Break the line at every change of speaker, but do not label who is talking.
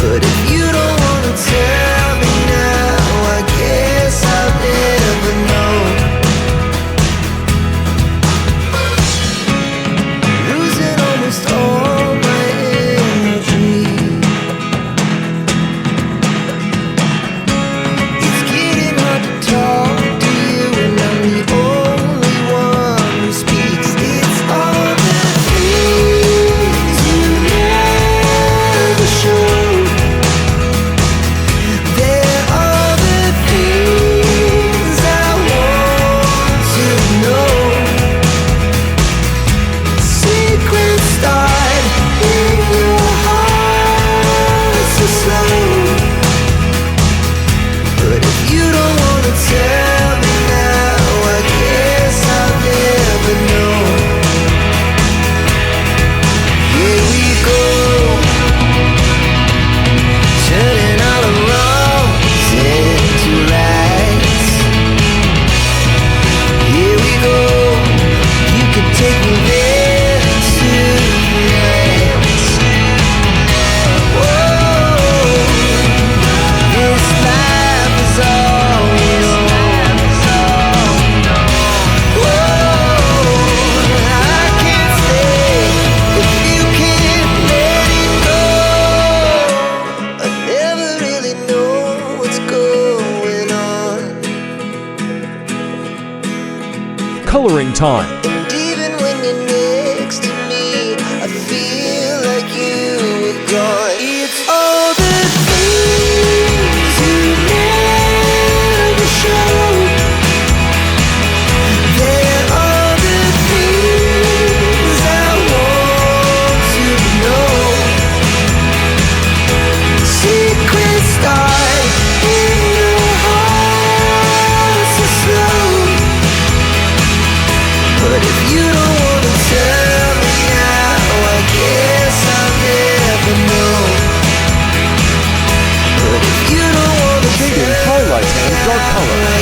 But if you don't wanna tell me now, I guess I'll never know. Losing almost all my energy. It's getting hard to talk to you, and I'm the only one who speaks. It's all the things you never show. There are the things I want to know. Secrets start in your heart so slow. But if you don't wanna tell me now, I guess I'll never know. Here we go, turning all the wrongs into rights. Here we go, you can take me there tonight. Whoa, this life is all we know. Whoa, I can't stay if you can't let it go. I never really know what's going on.
Coloring time.
And even when you're next to me, I feel like you were gone. It's all the things you never show. There are the things I want to know. Secrets start in your heart so slow. But if you don't wanna tell me now, I guess I'll never know. But if you don't wanna
Shading, highlights, and dark color.